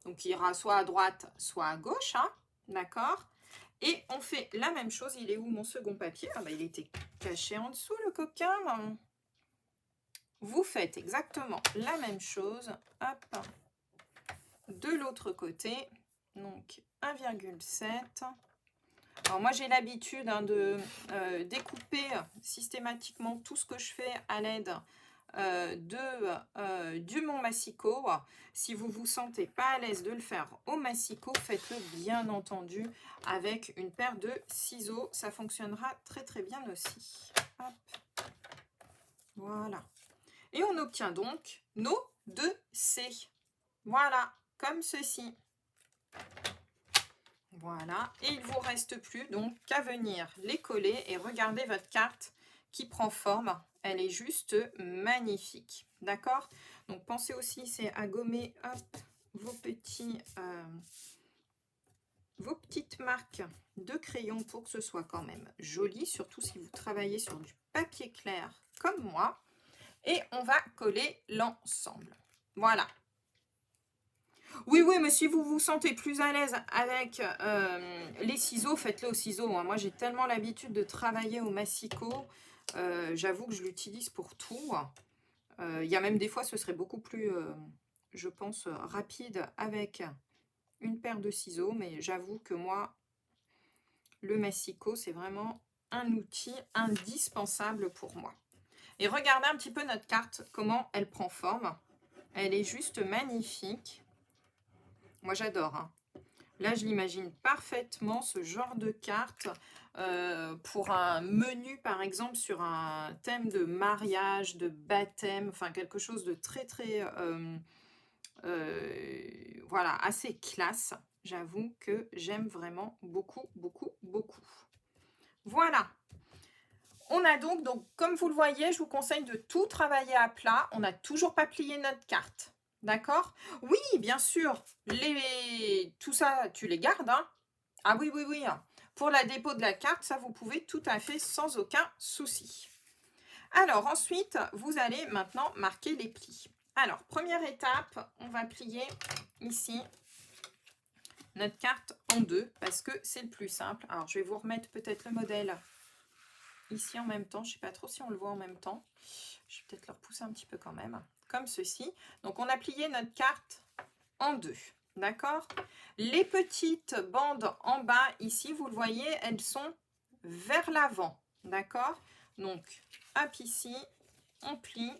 Donc, qui ira soit à droite, soit à gauche. Hein, d'accord? Et on fait la même chose. Il est où mon second papier? Ah bah, il était caché en dessous, le coquin. Vous faites exactement la même chose. Hop. De l'autre côté. Donc, 1,7. Alors moi j'ai l'habitude de découper systématiquement tout ce que je fais à l'aide du mon massicot. Si vous ne vous sentez pas à l'aise de le faire au massicot, faites-le bien entendu avec une paire de ciseaux. Ça fonctionnera très très bien aussi. Hop. Voilà. Et on obtient donc nos 2 C. Voilà, comme ceci. Voilà, et il ne vous reste plus donc qu'à venir les coller et regardez votre carte qui prend forme. Elle est juste magnifique, d'accord? Donc pensez aussi, c'est à gommer hop, vos petites marques de crayon pour que ce soit quand même joli, surtout si vous travaillez sur du papier clair comme moi. Et on va coller l'ensemble. Voilà. Oui, oui, mais si vous vous sentez plus à l'aise avec les ciseaux, faites-le au ciseau. Hein. Moi, j'ai tellement l'habitude de travailler au massicot. J'avoue que je l'utilise pour tout. Il y a même des fois, ce serait beaucoup plus, je pense, rapide avec une paire de ciseaux. Mais j'avoue que moi, le massicot, c'est vraiment un outil indispensable pour moi. Et regardez un petit peu notre carte, comment elle prend forme. Elle est juste magnifique. Moi, j'adore. Hein. Là, je l'imagine parfaitement, ce genre de carte, pour un menu, par exemple, sur un thème de mariage, de baptême, enfin, quelque chose de très, très, voilà, assez classe. J'avoue que j'aime vraiment beaucoup, beaucoup, beaucoup. Voilà. On a donc, comme vous le voyez, je vous conseille de tout travailler à plat. On n'a toujours pas plié notre carte. D'accord? Oui, bien sûr. Tout ça, tu les gardes. Hein? Ah oui, oui, oui. Pour la dépôt de la carte, ça, vous pouvez tout à fait sans aucun souci. Alors, ensuite, vous allez maintenant marquer les plis. Alors, première étape, on va plier ici notre carte en deux parce que c'est le plus simple. Alors, je vais vous remettre peut-être le modèle ici en même temps. Je ne sais pas trop si on le voit en même temps. Je vais peut-être le repousser un petit peu quand même. Comme ceci. Donc, on a plié notre carte en deux. D'accord? Les petites bandes en bas, ici, vous le voyez, elles sont vers l'avant. D'accord? Donc, hop, ici, on plie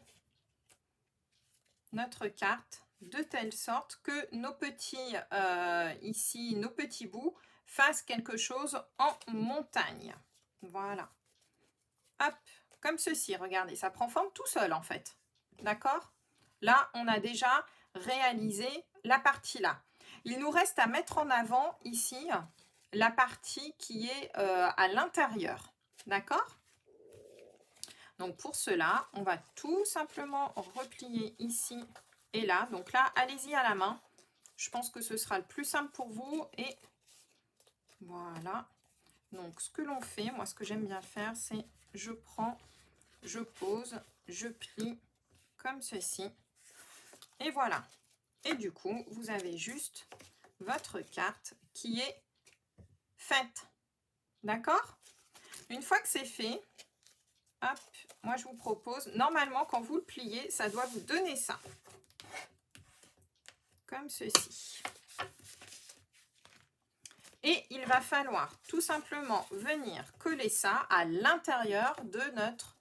notre carte de telle sorte que nos petits, ici, nos petits bouts fassent quelque chose en montagne. Voilà. Hop, comme ceci, regardez, ça prend forme tout seul en fait. D'accord? Là, on a déjà réalisé la partie là. Il nous reste à mettre en avant ici la partie qui est à l'intérieur. D'accord? Donc pour cela, on va tout simplement replier ici et là. Donc là, allez-y à la main. Je pense que ce sera le plus simple pour vous. Et voilà. Donc ce que l'on fait, moi ce que j'aime bien faire, c'est je prends, je pose, je plie comme ceci. Et voilà. Et du coup, vous avez juste votre carte qui est faite. D'accord? Une fois que c'est fait, hop, moi je vous propose, normalement quand vous le pliez, ça doit vous donner ça. Comme ceci. Et il va falloir tout simplement venir coller ça à l'intérieur de notre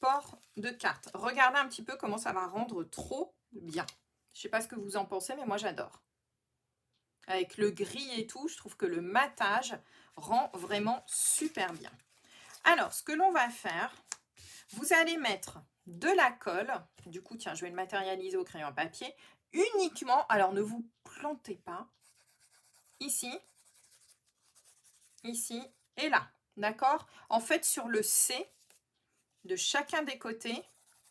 port de carte. Regardez un petit peu comment ça va rendre trop bien. Je ne sais pas ce que vous en pensez, mais moi j'adore. Avec le gris et tout, je trouve que le matage rend vraiment super bien. Alors, ce que l'on va faire, vous allez mettre de la colle. Du coup, tiens, je vais le matérialiser au crayon à papier. Uniquement, alors ne vous plantez pas, ici, ici et là. D'accord? En fait, sur le C de chacun des côtés,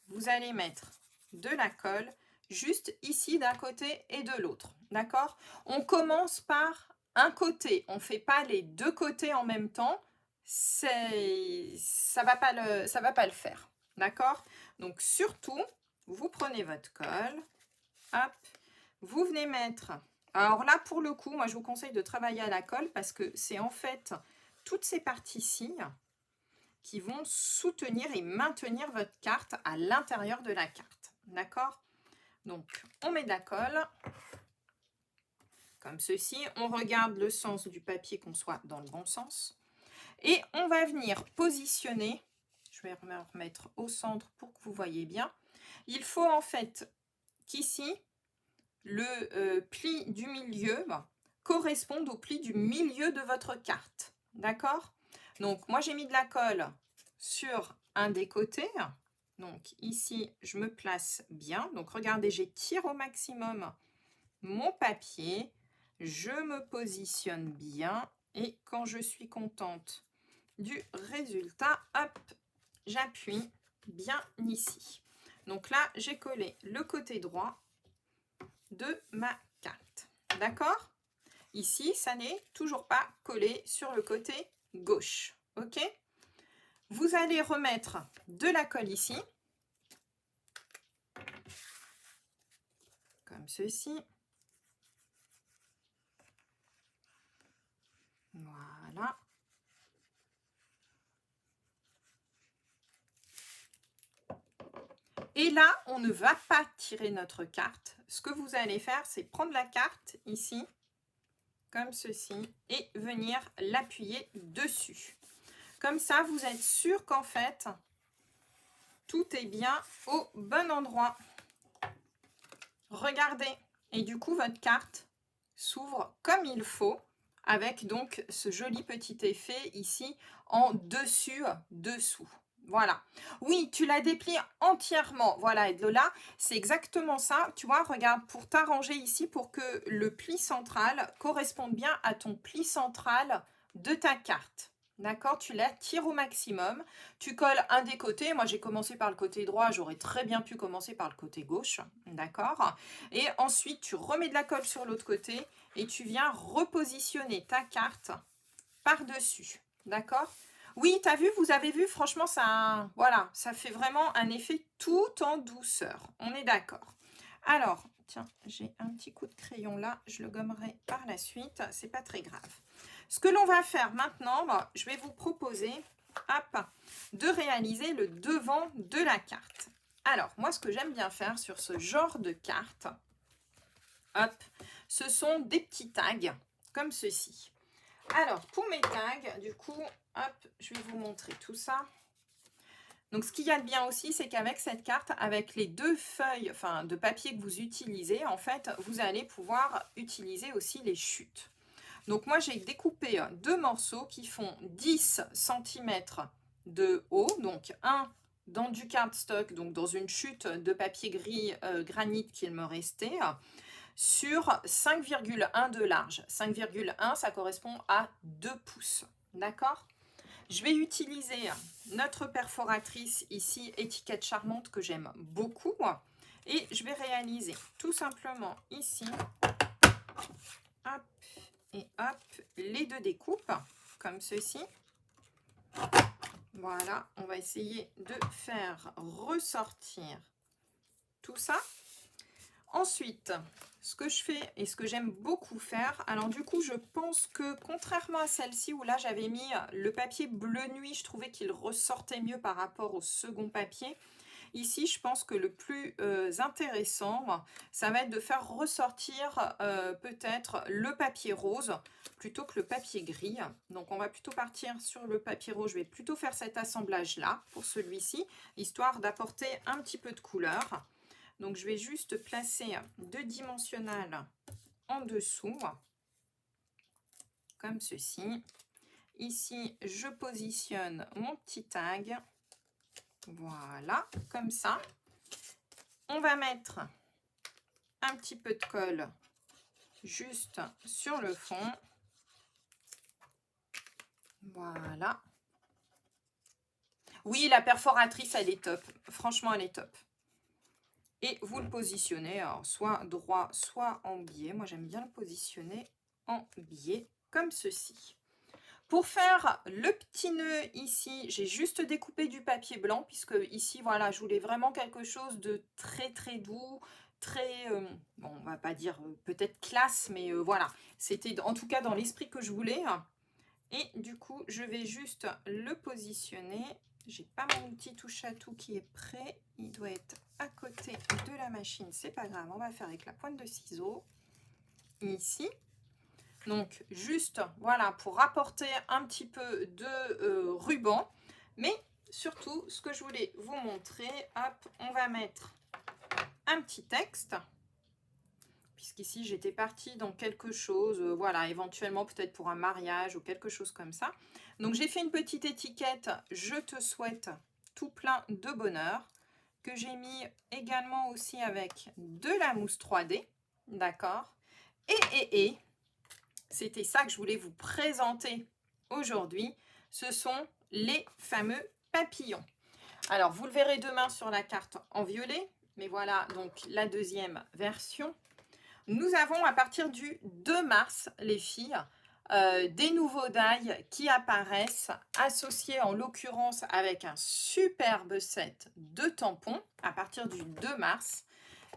vous allez mettre de la colle juste ici d'un côté et de l'autre. D'accord? On commence par un côté. On ne fait pas les deux côtés en même temps. Ça va pas le faire. D'accord? Donc surtout, vous prenez votre colle. Hop. Vous venez mettre... Alors là, pour le coup, moi je vous conseille de travailler à la colle parce que c'est en fait toutes ces parties-ci qui vont soutenir et maintenir votre carte à l'intérieur de la carte. D'accord? Donc, on met de la colle, comme ceci. On regarde le sens du papier, qu'on soit dans le bon sens. Et on va venir positionner, je vais me remettre au centre pour que vous voyez bien. Il faut en fait qu'ici, le pli du milieu corresponde au pli du milieu de votre carte. D'accord? Donc, moi, j'ai mis de la colle sur un des côtés. Donc, ici, je me place bien. Donc, regardez, j'étire au maximum mon papier. Je me positionne bien. Et quand je suis contente du résultat, hop, j'appuie bien ici. Donc là, j'ai collé le côté droit de ma carte. D'accord? Ici, ça n'est toujours pas collé sur le côté gauche. OK? Vous allez remettre de la colle ici. Comme ceci. Voilà. Et là, on ne va pas tirer notre carte. Ce que vous allez faire, c'est prendre la carte ici, comme ceci, et venir l'appuyer dessus. Comme ça, vous êtes sûr qu'en fait, tout est bien au bon endroit. Regardez. Et du coup, votre carte s'ouvre comme il faut, avec donc ce joli petit effet ici en dessus-dessous. Voilà. Oui, tu la déplies entièrement. Voilà, et de là, c'est exactement ça. Tu vois, regarde, pour t'arranger ici, pour que le pli central corresponde bien à ton pli central de ta carte. D'accord? Tu la tires au maximum. Tu colles un des côtés. Moi, j'ai commencé par le côté droit. J'aurais très bien pu commencer par le côté gauche. D'accord? Et ensuite, tu remets de la colle sur l'autre côté et tu viens repositionner ta carte par-dessus. D'accord? Oui, tu as vu, vous avez vu, franchement, ça, voilà, ça fait vraiment un effet tout en douceur. On est d'accord. Alors, tiens, j'ai un petit coup de crayon là, je le gommerai par la suite, c'est pas très grave. Ce que l'on va faire maintenant, je vais vous proposer, hop, de réaliser le devant de la carte. Alors, moi, ce que j'aime bien faire sur ce genre de carte, hop, ce sont des petits tags comme ceci. Alors, pour mes tags, du coup, hop, je vais vous montrer tout ça. Donc, ce qu'il y a de bien aussi, c'est qu'avec cette carte, avec les 2 feuilles de papier que vous utilisez, en fait, vous allez pouvoir utiliser aussi les chutes. Donc, moi, j'ai découpé 2 morceaux qui font 10 cm de haut. Donc, un dans du cardstock, donc dans une chute de papier gris granit qu'il me restait, sur 5,1 de large. 5,1, ça correspond à 2 pouces. D'accord ? Je vais utiliser notre perforatrice ici, étiquette charmante, que j'aime beaucoup. Et je vais réaliser tout simplement ici, hop et hop, les 2 découpes, comme ceci. Voilà, on va essayer de faire ressortir tout ça. Ensuite, ce que je fais et ce que j'aime beaucoup faire, alors du coup, je pense que contrairement à celle-ci où là j'avais mis le papier bleu nuit, je trouvais qu'il ressortait mieux par rapport au second papier. Ici, je pense que le plus intéressant, ça va être de faire ressortir peut-être le papier rose plutôt que le papier gris. Donc, on va plutôt partir sur le papier rose. Je vais plutôt faire cet assemblage-là pour celui-ci, histoire d'apporter un petit peu de couleur. Donc, je vais juste placer 2 dimensionnels en dessous, comme ceci. Ici, je positionne mon petit tag. Voilà, comme ça. On va mettre un petit peu de colle juste sur le fond. Voilà. Oui, la perforatrice, elle est top. Franchement, elle est top. Et vous le positionnez, alors soit droit, soit en biais. Moi, j'aime bien le positionner en biais, comme ceci. Pour faire le petit nœud ici, j'ai juste découpé du papier blanc, puisque ici, voilà, je voulais vraiment quelque chose de très, très doux, très, bon, on va pas dire peut-être classe, mais voilà, c'était en tout cas dans l'esprit que je voulais. Et du coup, je vais juste le positionner. J'ai pas mon outil touche à tout qui est prêt. Il doit être à côté de la machine. C'est pas grave, on va faire avec la pointe de ciseaux. Ici. Donc, juste, voilà, pour apporter un petit peu de ruban. Mais surtout, ce que je voulais vous montrer, hop, on va mettre un petit texte. Puisqu'ici, j'étais partie dans quelque chose, voilà, éventuellement peut-être pour un mariage ou quelque chose comme ça. Donc, j'ai fait une petite étiquette « Je te souhaite tout plein de bonheur » que j'ai mis également aussi avec de la mousse 3D, d'accord ? Et, c'était ça que je voulais vous présenter aujourd'hui. Ce sont les fameux papillons. Alors, vous le verrez demain sur la carte en violet, mais voilà donc la deuxième version. Nous avons à partir du 2 mars, les filles, des nouveaux die qui apparaissent, associés en l'occurrence avec un superbe set de tampons à partir du 2 mars.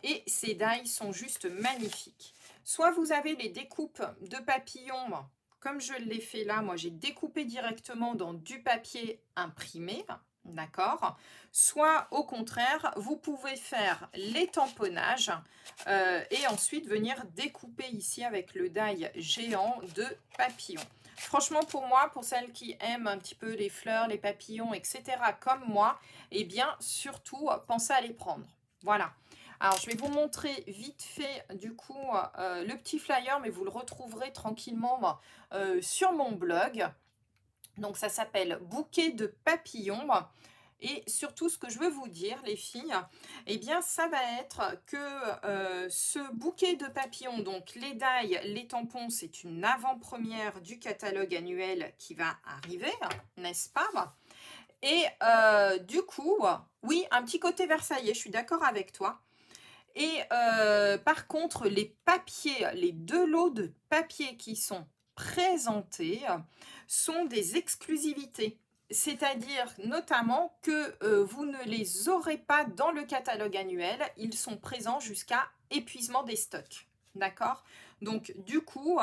Et ces die sont juste magnifiques. Soit vous avez les découpes de papillons, comme je l'ai fait là, moi j'ai découpé directement dans du papier imprimé, d'accord ? Soit au contraire, vous pouvez faire les tamponnages et ensuite venir découper ici avec le die géant de papillons. Franchement, pour moi, pour celles qui aiment un petit peu les fleurs, les papillons, etc., comme moi, eh bien, surtout, pensez à les prendre. Voilà. Alors, je vais vous montrer vite fait, du coup, le petit flyer, mais vous le retrouverez tranquillement sur mon blog. Donc, ça s'appelle Bouquet de papillons. Et surtout, ce que je veux vous dire, les filles, eh bien, ça va être que ce bouquet de papillons, donc les die, les tampons, c'est une avant-première du catalogue annuel qui va arriver, n'est-ce pas ? Et du coup, oui, un petit côté versaillais, je suis d'accord avec toi. Et par contre, les papiers, les 2 lots de papier qui sont présentés sont des exclusivités. C'est-à-dire notamment que vous ne les aurez pas dans le catalogue annuel. Ils sont présents jusqu'à épuisement des stocks. D'accord? Donc, du coup,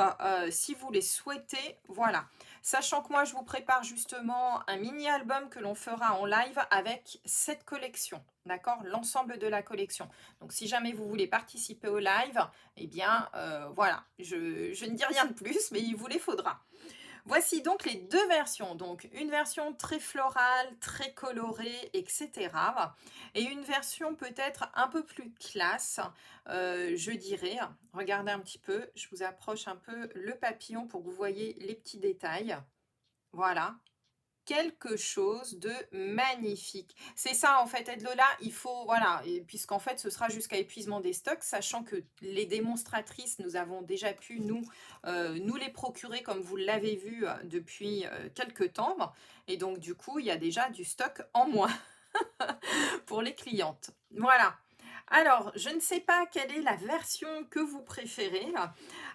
si vous les souhaitez, voilà. Sachant que moi, je vous prépare justement un mini-album que l'on fera en live avec cette collection. D'accord? L'ensemble de la collection. Donc, si jamais vous voulez participer au live, eh bien, voilà. Je ne dis rien de plus, mais il vous les faudra. Voici donc les deux versions. Donc une version très florale, très colorée, etc. Et une version peut-être un peu plus classe, je dirais. Regardez un petit peu, je vous approche un peu le papillon pour que vous voyez les petits détails. Voilà, quelque chose de magnifique. C'est ça en fait, Lola, il faut, voilà, et puisqu'en fait ce sera jusqu'à épuisement des stocks, sachant que les démonstratrices, nous avons déjà pu nous les procurer comme vous l'avez vu depuis quelques temps. Et donc du coup, il y a déjà du stock en moins pour les clientes. Voilà. Alors, je ne sais pas quelle est la version que vous préférez.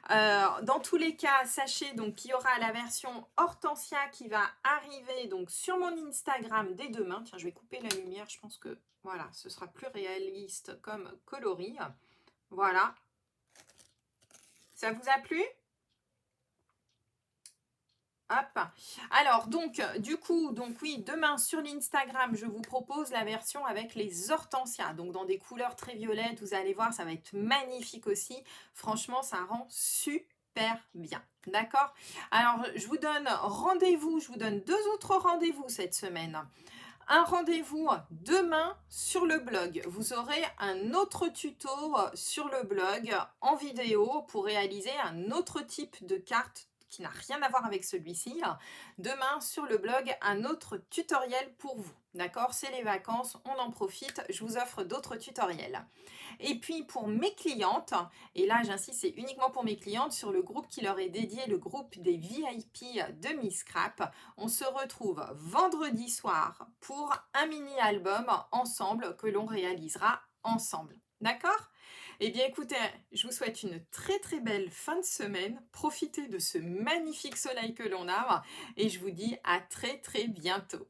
Dans tous les cas, sachez donc qu'il y aura la version Hortensia qui va arriver donc sur mon Instagram dès demain. Tiens, je vais couper la lumière, je pense que voilà, ce sera plus réaliste comme coloris. Voilà. Ça vous a plu? Hop. Alors, donc, du coup, donc oui, demain sur l'Instagram, je vous propose la version avec les hortensias. Donc, dans des couleurs très violettes, vous allez voir, ça va être magnifique aussi. Franchement, ça rend super bien. D'accord? Alors, je vous donne rendez-vous, je vous donne deux autres rendez-vous cette semaine. Un rendez-vous demain sur le blog. Vous aurez un autre tuto sur le blog en vidéo pour réaliser un autre type de carte qui n'a rien à voir avec celui-ci. Demain sur le blog, un autre tutoriel pour vous. D'accord? C'est les vacances, on en profite. Je vous offre d'autres tutoriels. Et puis pour mes clientes, et là j'insiste, c'est uniquement pour mes clientes, sur le groupe qui leur est dédié, le groupe des VIP de Miss Scrap, on se retrouve vendredi soir pour un mini-album ensemble que l'on réalisera ensemble. D'accord? Eh bien écoutez, je vous souhaite une très très belle fin de semaine. Profitez de ce magnifique soleil que l'on a et je vous dis à très très bientôt.